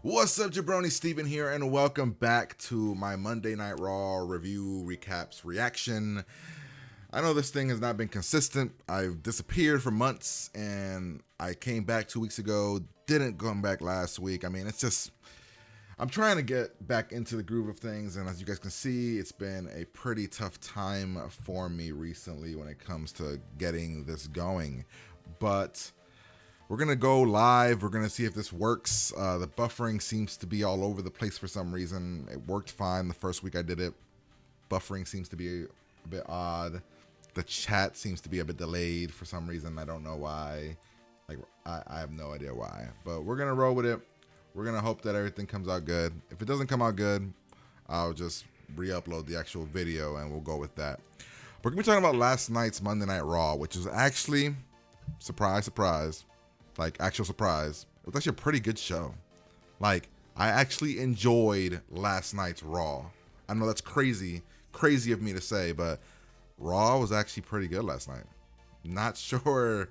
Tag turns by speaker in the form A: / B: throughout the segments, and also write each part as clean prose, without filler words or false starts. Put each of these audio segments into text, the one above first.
A: What's up, Jabroni? Steven here, and welcome back to my Monday Night Raw review, recaps, reaction. I know this thing has not been consistent. I've disappeared for months, and I came back 2 weeks ago, didn't come back last week. I mean, it's just, I'm trying to get back into the groove of things, and as you guys can see, it's been a pretty tough time for me recently when it comes to getting this going. But we're going to go live. We're going to see if this works. The buffering seems to be all over the place for some reason. It worked fine the first week I did it. Buffering seems to be a bit odd. The chat seems to be a bit delayed for some reason. I don't know why. Like, I have no idea why. But we're going to roll with it. We're going to hope that everything comes out good. If it doesn't come out good, I'll just re-upload the actual video and we'll go with that. We're going to be talking about last night's Monday Night Raw, which is actually, surprise, surprise, like actual surprise, it was actually a pretty good show. Like, I actually enjoyed last night's Raw. I know that's crazy of me to say, but Raw was actually pretty good last night. Not sure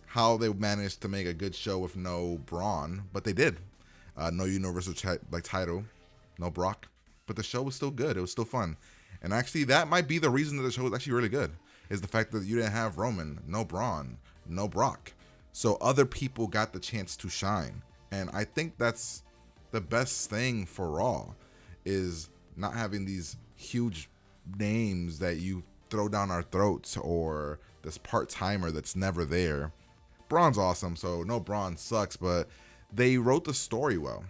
A: how they managed to make a good show with no Braun, but they did. No Universal title, no Brock, but the show was still good. It was still fun. And actually, that might be the reason that the show was actually really good, is the fact that you didn't have Roman, no Braun, no Brock. So other people got the chance to shine. And I think that's the best thing for Raw, is not having these huge names that you throw down our throats, or this part-timer that's never there. Braun's awesome, so no Braun sucks, but they wrote the story well.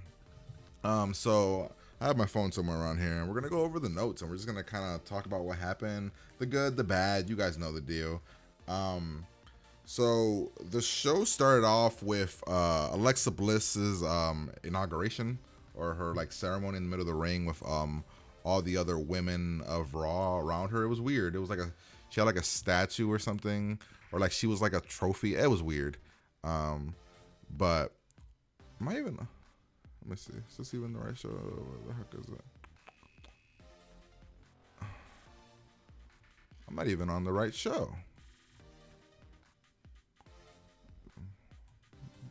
A: So I have my phone somewhere around here, and we're going to go over the notes, and we're just going to kind of talk about what happened, the good, the bad. You guys know the deal. So the show started off with Alexa Bliss's inauguration, or her like ceremony in the middle of the ring with all the other women of Raw around her. It was weird. It was like she had like a statue or something, or like she was like a trophy. It was weird. But am I even? Let me see. Is this even the right show? What the heck is it? I'm not even on the right show.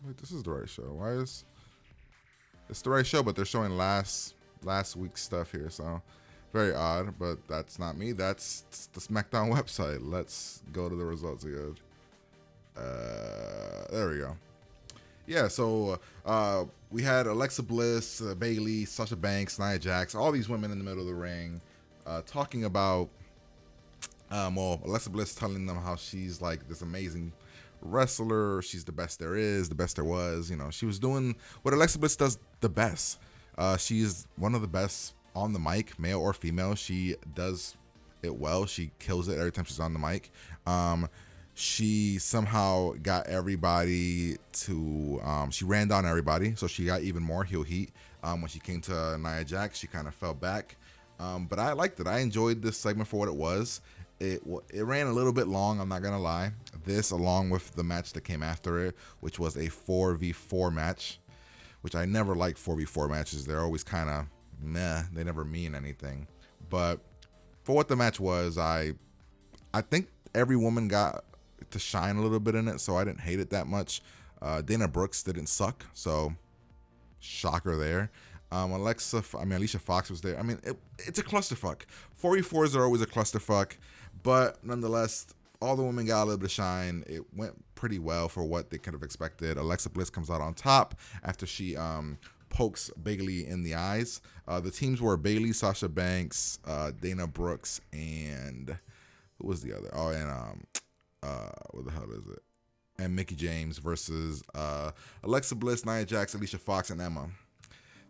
A: Wait, this is the right show. Why is it's the right show, but they're showing last week's stuff here, so very odd. But that's not me. That's the SmackDown website. Let's go to the results again. There we go. Yeah, so we had Alexa Bliss, Bayley, Sasha Banks, Nia Jax, all these women in the middle of the ring, talking about Alexa Bliss telling them how she's like this amazing wrestler, she's the best there is, the best there was. You know, she was doing what Alexa Bliss does the best. She's one of the best on the mic, male or female. She does it well. She kills it every time she's on the mic. She somehow got everybody to, she ran down everybody, so she got even more heel heat. When she came to Nia Jax, she kind of fell back. But I liked it. I enjoyed this segment for what it was. It ran a little bit long, I'm not going to lie. This, along with the match that came after it, which was a 4v4 match, which I never like 4v4 matches. They're always kind of meh. They never mean anything. But for what the match was, I think every woman got to shine a little bit in it, so I didn't hate it that much. Dana Brooks didn't suck, so shocker there. Alicia Fox was there. I mean, it's a clusterfuck. 4v4s are always a clusterfuck, but nonetheless, all the women got a little bit of shine. It went pretty well for what they could have expected. Alexa Bliss comes out on top after she pokes Bayley in the eyes. The teams were Bayley, Sasha Banks, Dana Brooks, and who was the other? Oh, and what the hell is it? And Mickie James versus Alexa Bliss, Nia Jax, Alicia Fox, and Emma.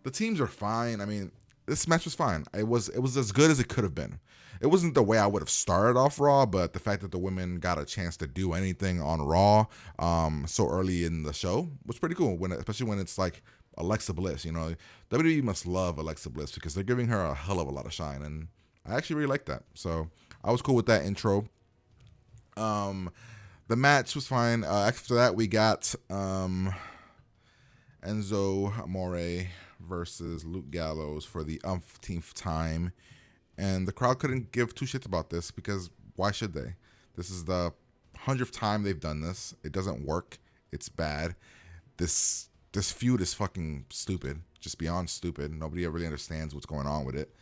A: The teams are fine. I mean, this match was fine. It was as good as it could have been. It wasn't the way I would have started off Raw, but the fact that the women got a chance to do anything on Raw so early in the show was pretty cool. Especially when it's like Alexa Bliss. You know, WWE must love Alexa Bliss because they're giving her a hell of a lot of shine, and I actually really like that. So I was cool with that intro. The match was fine. After that, we got Enzo Amore versus Luke Gallows for the umpteenth time. And the crowd couldn't give two shits about this, because why should they? This is the 100th time they've done this. It doesn't work. It's bad. This feud is fucking stupid. just beyond stupid. Nobody really understands what's going on with it.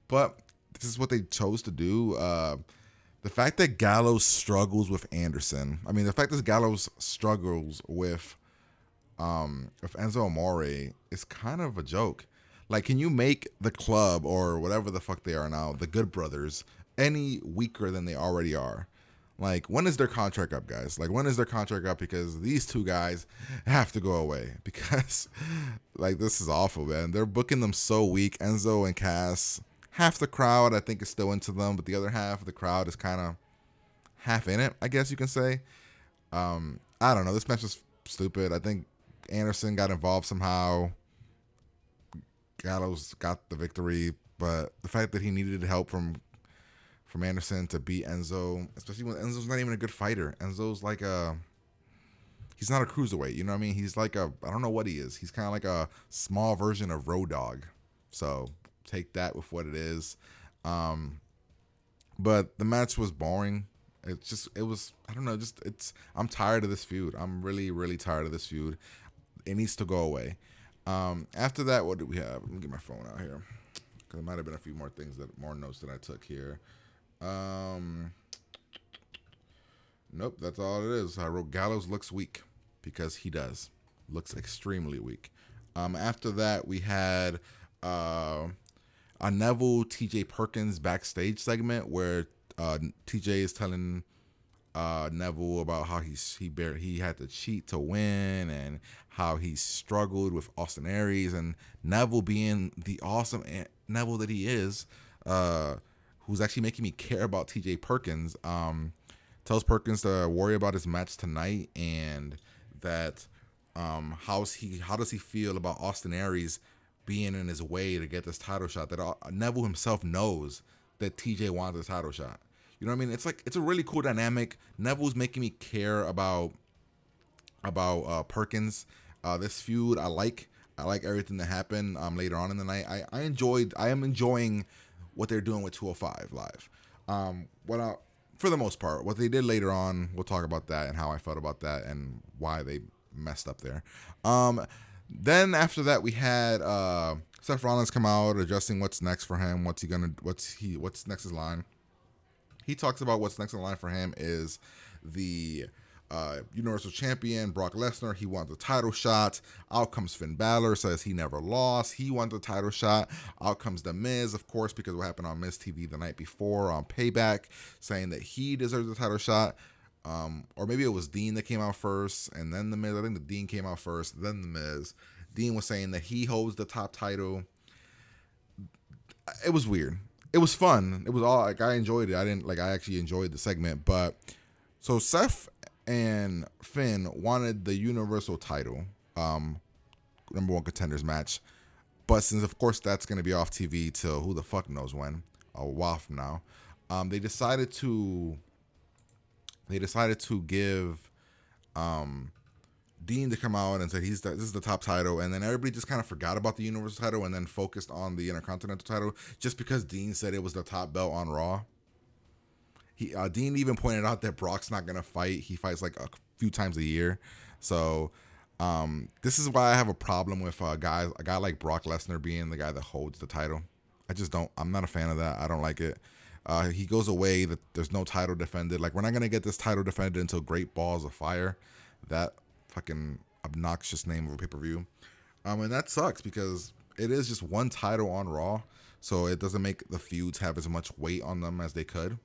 A: But this is what they chose to do. The fact that Gallows struggles with Anderson. I mean, the fact that Gallows struggles with Enzo Amore is kind of a joke. Like, can you make the club or whatever the fuck they are now, the Good Brothers, any weaker than they already are? Like, when is their contract up, guys? Like, when is their contract up? Because these two guys have to go away. Because, like, this is awful, man. They're booking them so weak. Enzo and Cass, half the crowd, I think, is still into them, but the other half of the crowd is kind of half in it, I guess you can say. I don't know. This match was stupid. I think Anderson got involved somehow. Gallows got the victory, but the fact that he needed help from Anderson to beat Enzo, especially when Enzo's not even a good fighter. Enzo's like he's not a cruiserweight, you know what I mean? He's like I don't know what he is. He's kind of like a small version of Road Dogg. So take that with what it is. But the match was boring. I don't know, I'm tired of this feud. I'm really, really tired of this feud. It needs to go away. After that, what did we have? Let me get my phone out here, because there might have been a few more more notes that I took here. Nope, that's all it is. I wrote Gallows looks weak, because he does. Looks extremely weak. After that, we had a Neville TJ Perkins backstage segment where TJ is telling Neville about how he had to cheat to win, and how he struggled with Austin Aries, and Neville, being the awesome Neville that he is, who's actually making me care about TJ Perkins, tells Perkins to worry about his match tonight, and that how does he feel about Austin Aries being in his way to get this title shot, that Neville himself knows that TJ wants this title shot. You know what I mean? It's a really cool dynamic. Neville's making me care about Perkins. This feud, I like everything that happened later on in the night. I am enjoying what they're doing with 205 Live. For the most part, what they did later on, we'll talk about that and how I felt about that and why they messed up there. Then after that, we had Seth Rollins come out addressing what's next for him. What's next in line. He talks about what's next in line for him is the Universal Champion Brock Lesnar. He wants a title shot. Out comes Finn Balor, says he never lost. He wants a title shot. Out comes The Miz, of course, because what happened on Miz TV the night before on Payback, saying that he deserves a title shot. Or maybe it was Dean that came out first, and then The Miz. I think the Dean came out first, then The Miz. Dean was saying that he holds the top title. It was weird. It was fun. It was all like, I enjoyed it. I actually enjoyed the segment. But so Seth and Finn wanted the Universal title, number one contenders match. But since of course that's gonna be off TV till who the fuck knows when, a while from now, they decided to give Dean to come out and say this is the top title, and then everybody just kind of forgot about the Universal title and then focused on the Intercontinental title just because Dean said it was the top belt on Raw. Dean even pointed out that Brock's not gonna fight. He fights like a few times a year, so this is why I have a problem with a guy like Brock Lesnar being the guy that holds the title. I'm not a fan of that. I don't like it. He goes away. That there's no title defended. Like, we're not gonna get this title defended until Great Balls of Fire. That fucking obnoxious name of a pay-per-view. And that sucks because it is just one title on Raw, so it doesn't make the feuds have as much weight on them as they could.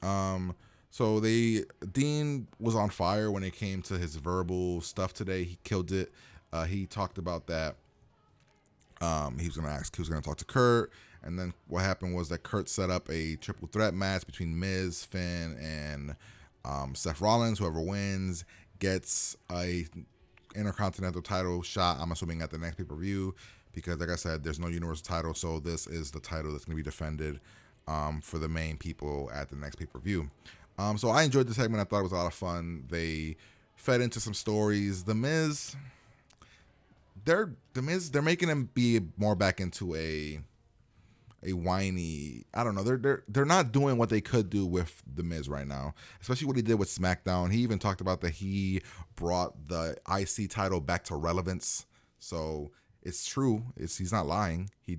A: So Dean was on fire when it came to his verbal stuff today. He killed it. He talked about that. He was gonna talk to Kurt, and then what happened was that Kurt set up a triple threat match between Miz, Finn, and Seth Rollins. Whoever wins gets a Intercontinental title shot, I'm assuming, at the next pay-per-view, because like I said, there's no Universal title, so this is the title that's going to be defended for the main people at the next pay-per-view. So I enjoyed the segment. I thought it was a lot of fun. They fed into some stories. The Miz, they're making him be more back into a whiny, I don't know. They're not doing what they could do with The Miz right now, especially what he did with SmackDown. He even talked about that he brought the IC title back to relevance. So It's true. He's not lying. He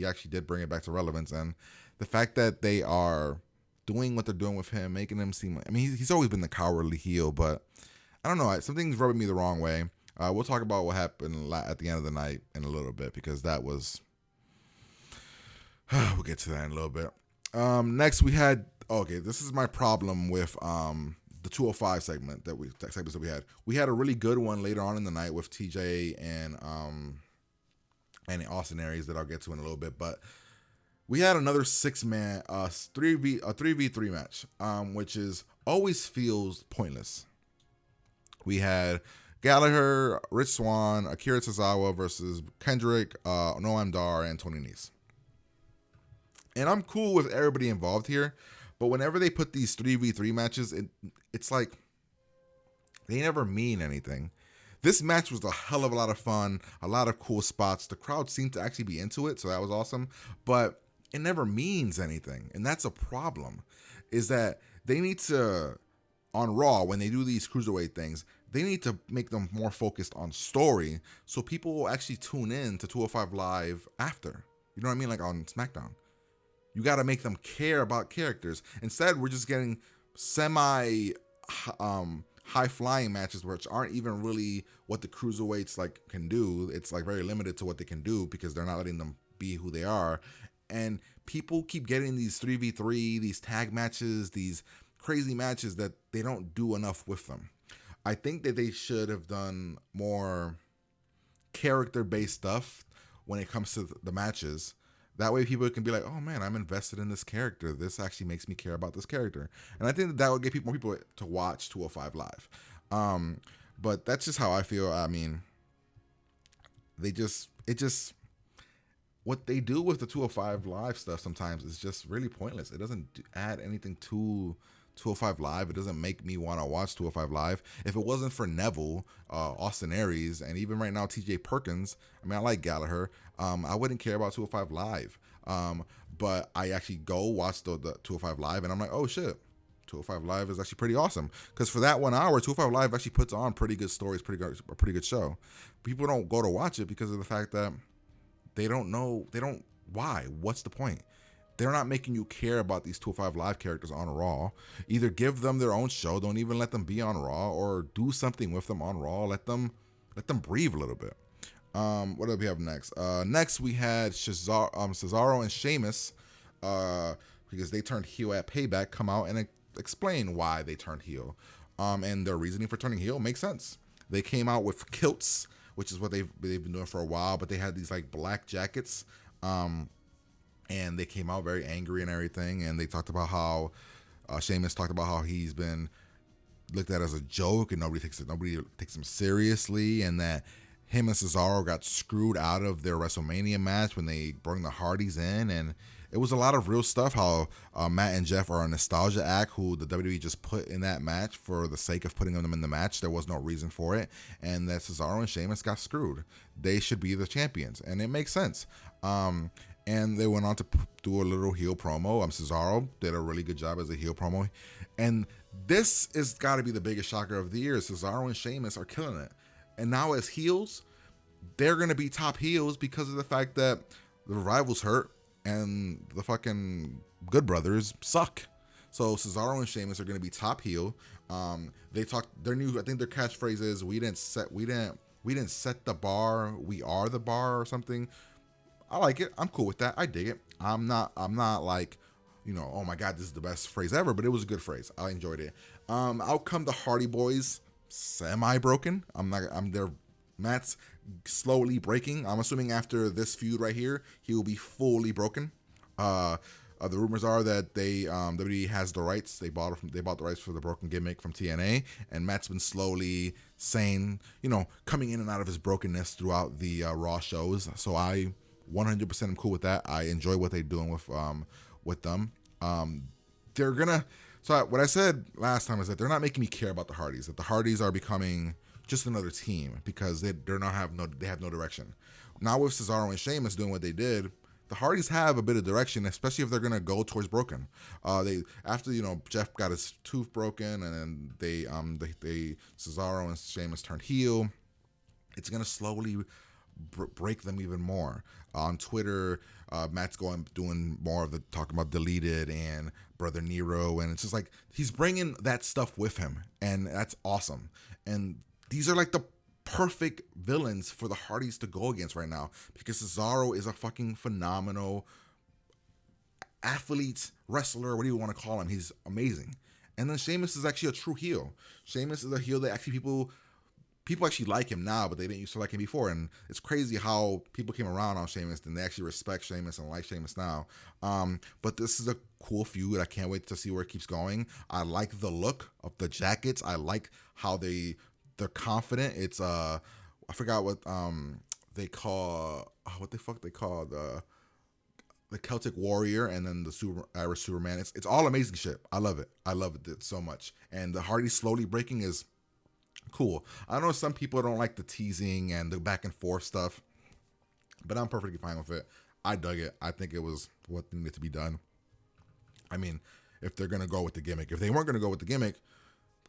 A: actually did bring it back to relevance, and the fact that they are doing what they're doing with him, making him seem. I mean, he's always been the cowardly heel, but I don't know. Something's rubbing me the wrong way. We'll talk about what happened at the end of the night in a little bit because that was. We'll get to that in a little bit. Next we had. Okay, this is my problem with the 205 segments that we had. We had a really good one later on in the night with TJ and Austin Aries that I'll get to in a little bit, but we had another 6-man 3v3 match, which is always feels pointless. We had Gallagher, Rich Swann, Akira Tozawa versus Kendrick, Noam Dar, and Tony Nese. And I'm cool with everybody involved here, but whenever they put these 3v3 matches, it's like they never mean anything. This match was a hell of a lot of fun, a lot of cool spots. The crowd seemed to actually be into it, so that was awesome. But it never means anything, and that's a problem. Is that they need to, on Raw, when they do these cruiserweight things, they need to make them more focused on story, so people will actually tune in to 205 Live after. You know what I mean? Like on SmackDown. You got to make them care about characters. Instead, we're just getting semi high flying matches which aren't even really what the cruiserweights like can do. It's like very limited to what they can do because they're not letting them be who they are. And people keep getting these 3v3, these tag matches, these crazy matches that they don't do enough with them. I think that they should have done more character based stuff when it comes to the matches. That way people can be like, oh man, I'm invested in this character. This actually makes me care about this character. And I think that would get more people to watch 205 Live. But that's just how I feel. I mean, what they do with the 205 Live stuff sometimes is just really pointless. It doesn't add anything to 205 Live. It doesn't make me want to watch 205 Live. If it wasn't for Neville, Austin Aries, and even right now TJ Perkins, I mean, I like Gallagher, I wouldn't care about 205 Live. But I actually go watch the 205 Live, and I'm like, oh shit, 205 Live is actually pretty awesome. Because for that 1 hour, 205 Live actually puts on pretty good stories, a pretty good show. People don't go to watch it because of the fact that they don't know, why? What's the point? They're not making you care about these 205 Live characters on Raw. Either give them their own show, don't even let them be on Raw, or do something with them on Raw. Let them breathe a little bit. What do we have next? Next we had Cesaro and Sheamus, because they turned heel at Payback, come out and explain why they turned heel. And their reasoning for turning heel makes sense. They came out with kilts, which is what they've been doing for a while, but they had these like black jackets. And they came out very angry and everything, and they talked about how Sheamus talked about how he's been looked at as a joke and nobody takes him seriously, and that him and Cesaro got screwed out of their WrestleMania match when they brought the Hardys in, and it was a lot of real stuff. How Matt and Jeff are a nostalgia act who the WWE just put in that match for the sake of putting them in the match. There was no reason for it, and that Cesaro and Sheamus got screwed. They should be the champions, and it makes sense. And they went on to do a little heel promo. Cesaro did a really good job as a heel promo. And this has got to be the biggest shocker of the year. Cesaro and Sheamus are killing it. And now as heels, they're going to be top heels because of the fact that the Revival's hurt and the fucking Good Brothers suck. So Cesaro and Sheamus are going to be top heel. They talk their new, I think their catchphrase is, we didn't set the bar, we are the bar, or something. I like it. I'm cool with that. I dig it. I'm not like, oh my God, this is the best phrase ever, but it was a good phrase. I enjoyed it. Out come the Hardy Boys, semi-broken. Their Matt's slowly breaking. I'm assuming after this feud right here, he will be fully broken. The rumors are that WWE has the rights. They bought the rights for the broken gimmick from TNA, and Matt's been slowly saying, coming in and out of his brokenness throughout the Raw shows. So I 100% am cool with that. I enjoy what they're doing with them. They're gonna. So what I said last time is that they're not making me care about the Hardys. That the Hardys are becoming just another team because they have no direction. Now with Cesaro and Sheamus doing what they did, the Hardys have a bit of direction, especially if they're gonna go towards broken. After Jeff got his tooth broken, and then they Cesaro and Sheamus turned heel. It's gonna slowly break them even more. On Twitter, Matt's doing more of the talking about Deleted and Brother Nero, and it's just like he's bringing that stuff with him, and that's awesome. And these are like the perfect villains for the Hardys to go against right now, because Cesaro is a fucking phenomenal athlete, wrestler, what do you want to call him? He's amazing. And then Sheamus is actually a true heel. Sheamus is a heel that actually people actually like him now, but they didn't used to like him before. And it's crazy how people came around on Sheamus and they actually respect Sheamus and like Sheamus now. But this is a cool feud. I can't wait to see where it keeps going. I like the look of the jackets. I like how they're confident. It's I forgot what they call what the fuck they call the Celtic Warrior, and then the Irish Superman. It's all amazing shit. I love it. I love it so much. And the Hardy slowly breaking is cool. I know some people don't like the teasing and the back and forth stuff, but I'm perfectly fine with it. I dug it. I think it was what needed to be done. I mean, if they're going to go with the gimmick. If they weren't going to go with the gimmick,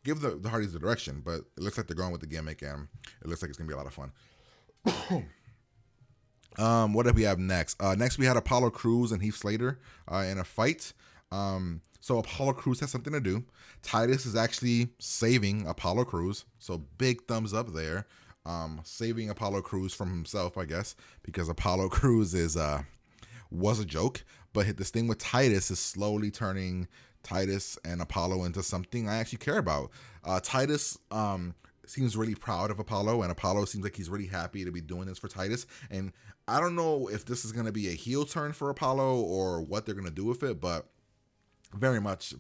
A: give the Hardys the direction, but it looks like they're going with the gimmick, and it looks like it's going to be a lot of fun. What did we have next? Next we had Apollo Crews and Heath Slater in a fight. So Apollo Crews has something to do. Titus is actually saving Apollo Crews, so big thumbs up there. Saving Apollo Crews from himself, I guess, because Apollo Crews was a joke. But this thing with Titus is slowly turning Titus and Apollo into something I actually care about. Titus seems really proud of Apollo, and Apollo seems like he's really happy to be doing this for Titus. And I don't know if this is going to be a heel turn for Apollo or what they're going to do with it, but very much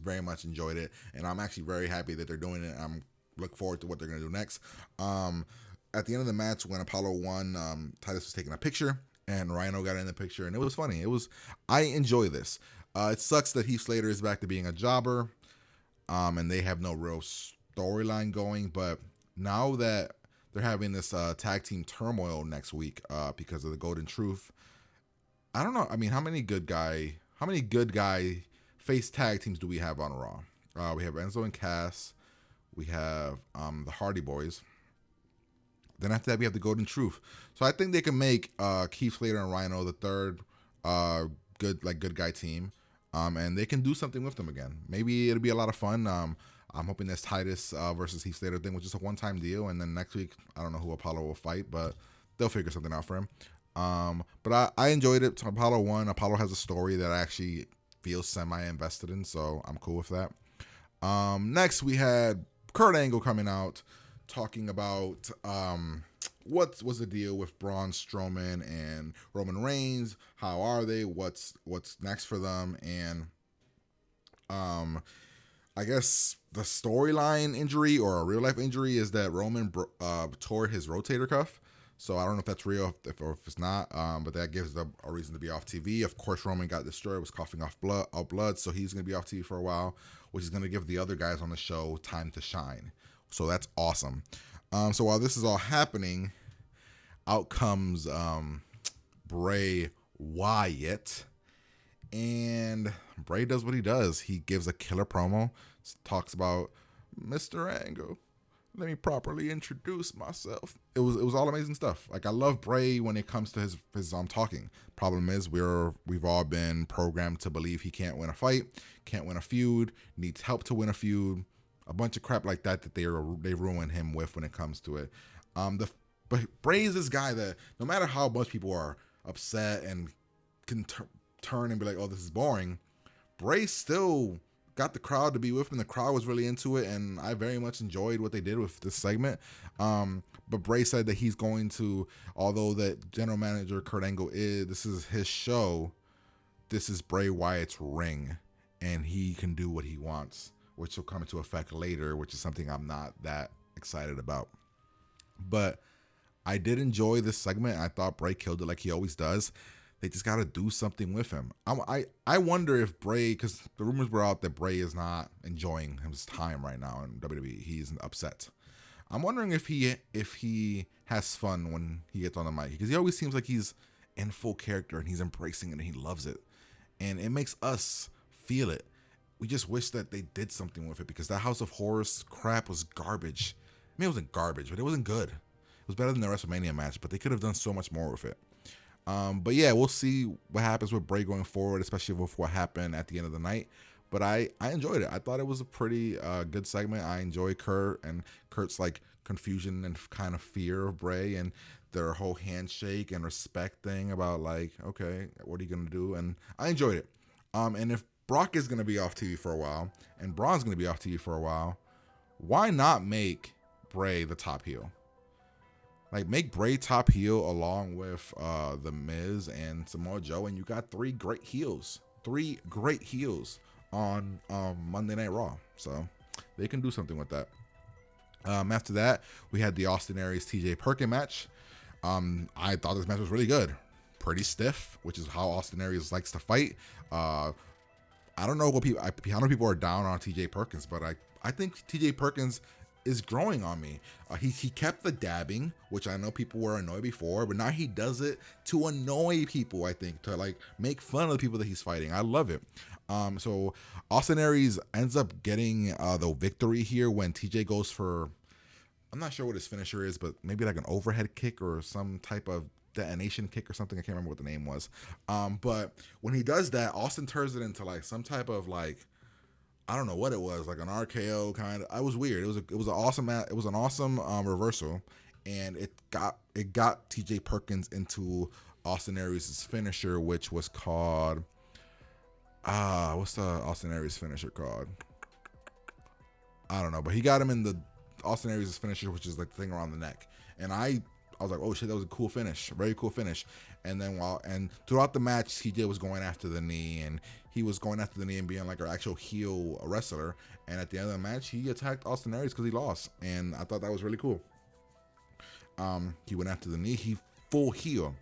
A: enjoyed it. And I'm actually very happy that they're doing it. I'm look forward to what they're going to do next. At the end of the match, when Apollo won, Titus was taking a picture, and Rhino got in the picture, and it was funny. I enjoy this. It sucks that Heath Slater is back to being a jobber, and they have no real storyline going, but now that they're having this tag team turmoil next week because of the Golden Truth, I don't know. I mean, how many good guy face tag teams do we have on Raw? We have Enzo and Cass. We have the Hardy Boys. Then after that, we have the Golden Truth. So I think they can make Keith Slater and Rhino the third good guy team, and they can do something with them again. Maybe it'll be a lot of fun. I'm hoping this Titus versus Heath Slater thing was just a one-time deal, and then next week, I don't know who Apollo will fight, but they'll figure something out for him. But I enjoyed it. Apollo won. Apollo has a story that I actually feel semi-invested in, so I'm cool with that. Next, we had Kurt Angle coming out talking about what was the deal with Braun Strowman and Roman Reigns. How are they? What's next for them? And I guess the storyline injury or a real life injury is that Roman tore his rotator cuff. So I don't know if that's real or if it's not, but that gives them a reason to be off TV. Of course, Roman got destroyed, was coughing off blood, so he's going to be off TV for a while, which is going to give the other guys on the show time to shine. So that's awesome. So while this is all happening, out comes Bray Wyatt, and Bray does what he does. He gives a killer promo, talks about Mr. Angle. Let me properly introduce myself. It was all amazing stuff. Like, I love Bray when it comes to his talking. Problem is we've all been programmed to believe he can't win a fight, can't win a feud, needs help to win a feud, a bunch of crap like that they ruin him with when it comes to it. But Bray is this guy that no matter how much people are upset and can turn and be like, oh, this is boring, Bray still got the crowd to be with him. The crowd was really into it, and I very much enjoyed what they did with this segment. But Bray said that he's going to, although that general manager Kurt Angle this is his show, this is Bray Wyatt's ring, and he can do what he wants, which will come into effect later, which is something I'm not that excited about. But I did enjoy this segment. I thought Bray killed it like he always does. They just got to do something with him. I wonder if Bray, because the rumors were out that Bray is not enjoying his time right now in WWE. He's upset. I'm wondering if he has fun when he gets on the mic, because he always seems like he's in full character and he's embracing it and he loves it. And it makes us feel it. We just wish that they did something with it, because that House of Horrors crap was garbage. I mean, it wasn't garbage, but it wasn't good. It was better than the WrestleMania match, but they could have done so much more with it. But yeah, we'll see what happens with Bray going forward, especially with what happened at the end of the night. But I enjoyed it. I thought it was a pretty good segment. I enjoy Kurt and Kurt's like confusion and kind of fear of Bray and their whole handshake and respect thing about like, okay, what are you gonna do? And I enjoyed it. And if Brock is gonna be off TV for a while and Braun's gonna be off TV for a while, why not make Bray the top heel? Like, make Bray top heel along with The Miz and Samoa Joe, and you got three great heels on Monday Night Raw. So they can do something with that. After that, we had the Austin Aries TJ Perkins match. I thought this match was really good, pretty stiff, which is how Austin Aries likes to fight. I don't know what people. I know people are down on TJ Perkins, but I think TJ Perkins is growing on me. He kept the dabbing, which I know people were annoyed before, but now he does it to annoy people. I think to like make fun of the people that he's fighting. I love it. So Austin Aries ends up getting the victory here when TJ goes for, I'm not sure what his finisher is, but maybe like an overhead kick or some type of detonation kick or something. I can't remember what the name was. But when he does that, Austin turns it into like some type of like, I don't know what it was, like an RKO kind of. It was weird. It was an awesome reversal, and it got TJ Perkins into Austin Aries' finisher, which was called what's the Austin Aries finisher called? I don't know, but he got him in the Austin Aries' finisher, which is like the thing around the neck. And I was like, oh shit, that was a cool finish, very cool finish. And then throughout the match, TJ was going after the knee, and he was going after the knee and being like an actual heel wrestler. And at the end of the match, he attacked Austin Aries because he lost, and I thought that was really cool. He went after the knee, he full heel.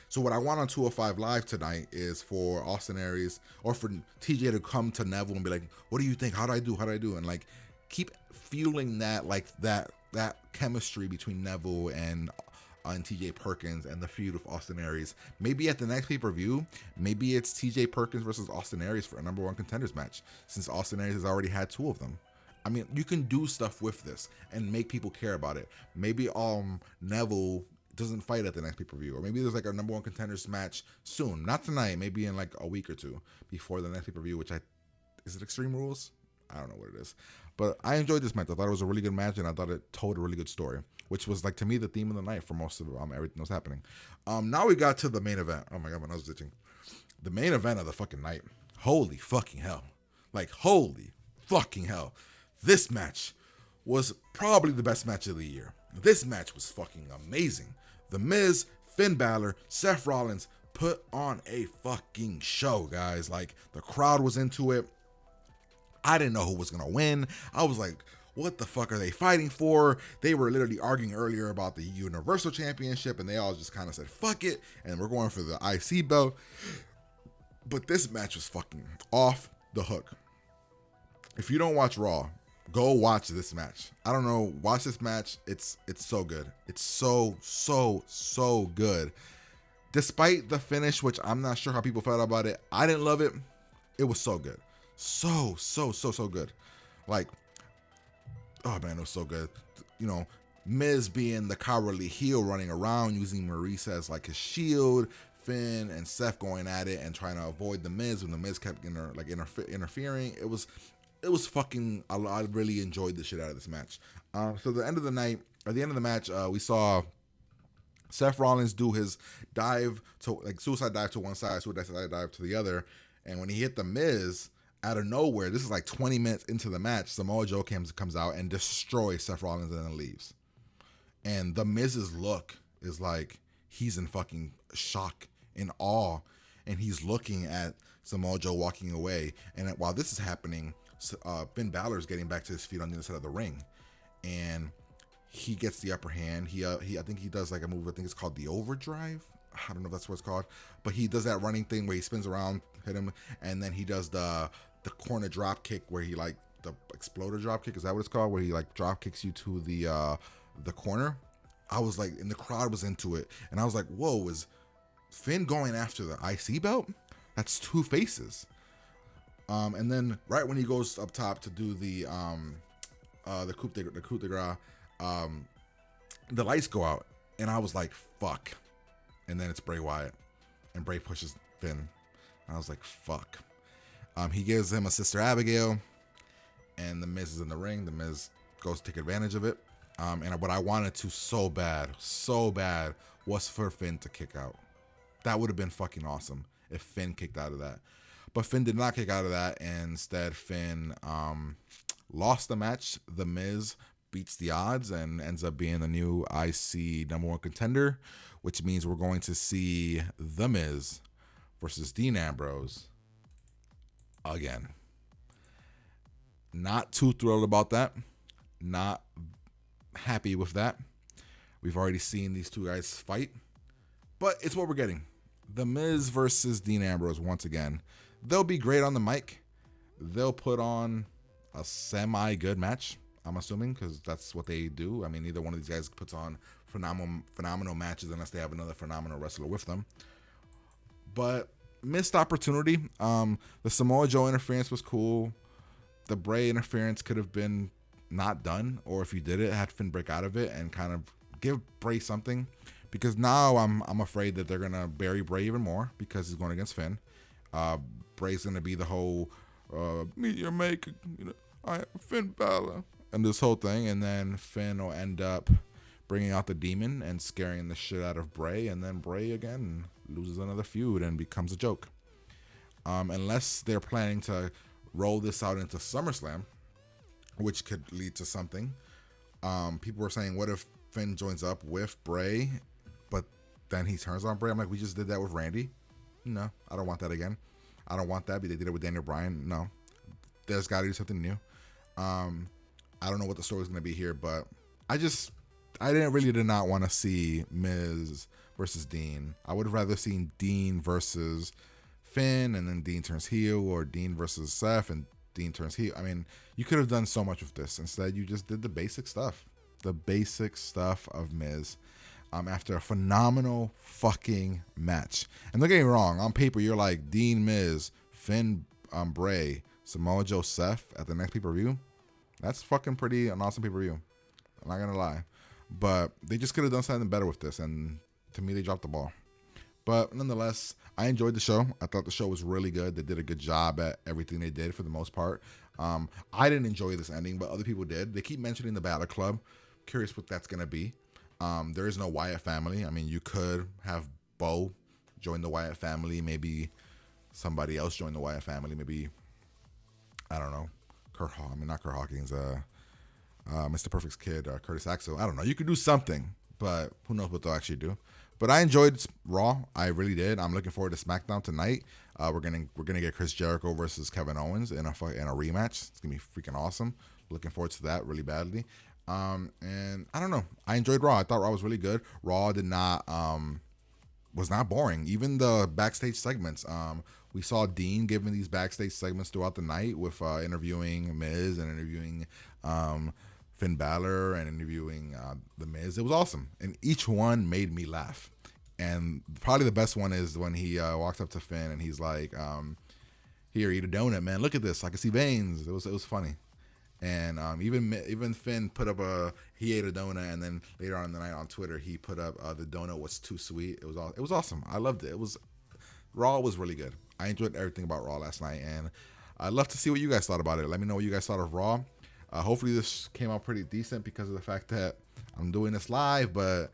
A: So what I want on 205 Live tonight is for Austin Aries or for TJ to come to Neville and be like, what do you think? How do I do? And like keep feeling that like that chemistry between Neville and TJ Perkins and the feud with Austin Aries. Maybe at the next pay-per-view, maybe it's TJ Perkins versus Austin Aries for a number one contenders match, since Austin Aries has already had two of them. I mean, you can do stuff with this and make people care about it. Maybe Neville doesn't fight at the next pay-per-view, or maybe there's like a number one contenders match soon, not tonight, maybe in like a week or two before the next pay-per-view, which is it Extreme Rules? I don't know what it is, but I enjoyed this match. I thought it was a really good match, and I thought it told a really good story, which was like to me the theme of the night for most of everything that was happening. Now we got to the main event. Oh my god, my nose is itching. The main event of the fucking night. Holy fucking hell! Like holy fucking hell! This match was probably the best match of the year. This match was fucking amazing. The Miz, Finn Balor, Seth Rollins put on a fucking show, guys. Like the crowd was into it. I didn't know who was going to win. I was like, what the fuck are they fighting for? They were literally arguing earlier about the Universal Championship, and they all just kind of said, fuck it, and we're going for the IC belt. But this match was fucking off the hook. If you don't watch Raw, go watch this match. I don't know, watch this match. It's so good. It's so good. Despite the finish, which I'm not sure how people felt about it, I didn't love it. It was so good. So good. Like, oh man, it was so good. You know, Miz being the cowardly heel running around using Maurice as like his shield, Finn and Seth going at it and trying to avoid the Miz when the Miz kept interfering. It was fucking, I really enjoyed the shit out of this match. So the end of the night, at the end of the match, we saw Seth Rollins do his dive to like suicide dive to one side, suicide dive to the other. And when he hit the Miz, out of nowhere, this is like 20 minutes into the match, Samoa Joe comes out and destroys Seth Rollins and then leaves. And the Miz's look is like he's in fucking shock, in awe, and he's looking at Samoa Joe walking away. And while this is happening, Finn Balor is getting back to his feet on the other side of the ring, and he gets the upper hand. I think he does like a move. I think it's called the overdrive. I don't know if that's what it's called, but he does that running thing where he spins around, hit him, and then he does the corner drop kick where he like the exploder drop kick. Is that what it's called? Where he like drop kicks you to the corner. I was like, and the crowd was into it, and I was like, whoa, is Finn going after the IC belt? That's two faces. And then right when he goes up top to do the coup de grace, The lights go out, and I was like, fuck. And then it's Bray Wyatt, and Bray pushes Finn. And I was like, fuck. He gives him a Sister Abigail, and The Miz is in the ring. The Miz goes to take advantage of it. And what I wanted to so bad, was for Finn to kick out. That would have been fucking awesome if Finn kicked out of that. But Finn did not kick out of that, and instead Finn lost the match. The Miz beats the odds and ends up being the new IC #1 contender, which means we're going to see The Miz versus Dean Ambrose again. Not too thrilled about that. Not happy with that. We've already seen these two guys fight, but it's what we're getting. The Miz versus Dean Ambrose once again. They'll be great on the mic. They'll put on a semi-good match, I'm assuming, because that's what they do. I mean, neither one of these guys puts on phenomenal matches unless they have another phenomenal wrestler with them. But missed opportunity. The Samoa Joe interference was cool. The Bray interference could have been not done, or if you did it, had Finn break out of it and kind of give Bray something. Because now I'm afraid that they're gonna bury Bray even more because he's going against Finn. Bray's gonna be the whole meet your maker, I am Finn Balor, and this whole thing, and then Finn will end up bringing out the demon and scaring the shit out of Bray, and then Bray again loses another feud and becomes a joke. Unless they're planning to roll this out into SummerSlam, which could lead to something. People were saying, what if Finn joins up with Bray, but then he turns on Bray? I'm like, we just did that with Randy. No, I don't want that again. I don't want that. They did it with Daniel Bryan. No, there's got to be something new. I don't know what the story is going to be here, but I did not want to see Miz versus Dean. I would have rather seen Dean versus Finn, and then Dean turns heel, or Dean versus Seth and Dean turns heel. I mean, you could have done so much with this. Instead, you just did the basic stuff. The basic stuff of Miz. After a phenomenal fucking match. And don't get me wrong, on paper, you're like Dean Miz, Finn Bray, Samoa Joe Seth at the next pay-per-view. That's fucking pretty an awesome pay-per-view. I'm not going to lie. But they just could have done something better with this. And to me, they dropped the ball. But nonetheless, I enjoyed the show. I thought the show was really good. They did a good job at everything they did for the most part. I didn't enjoy this ending, but other people did. They keep mentioning the Battle Club. Curious what that's going to be. There is no Wyatt family. I mean, you could have Bo join the Wyatt family. Maybe somebody else join the Wyatt family. Maybe, I don't know, not Kurt Hawkins, Mr. Perfect's kid, Curtis Axel. I don't know. You could do something, but who knows what they'll actually do. But I enjoyed Raw. I really did. I'm looking forward to SmackDown tonight. We're gonna get Chris Jericho versus Kevin Owens in a rematch. It's gonna be freaking awesome. Looking forward to that really badly. And I don't know. I enjoyed Raw. I thought Raw was really good. Raw was not boring. Even the backstage segments. We saw Dean giving these backstage segments throughout the night with interviewing Miz and interviewing Finn Balor and interviewing The Miz. It was awesome. And each one made me laugh. And probably the best one is when he walks up to Finn and he's like, here, eat a donut, man. Look at this. I can see veins. It was funny. And even Finn put up he ate a donut, and then later on in the night on Twitter he put up the donut was too sweet. It was awesome. I loved it. Raw was really good. I enjoyed everything about Raw last night, and I'd love to see what you guys thought about it. Let me know what you guys thought of Raw. Hopefully this came out pretty decent because of the fact that I'm doing this live, but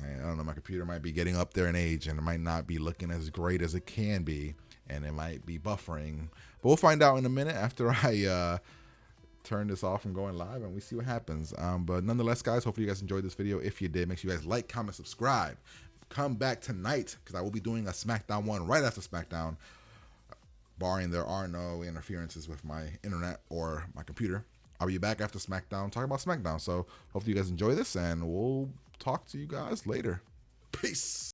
A: I don't know, my computer might be getting up there in age and it might not be looking as great as it can be, and it might be buffering. But we'll find out in a minute after I turn this off from going live and we see what happens. But nonetheless, guys, hopefully you guys enjoyed this video. If you did, make sure you guys like, comment, subscribe. Come back tonight because I will be doing a SmackDown one right after SmackDown, barring there are no interferences with my internet or my computer. I'll be back after SmackDown talking about SmackDown. So hopefully you guys enjoy this, and we'll talk to you guys later. Peace.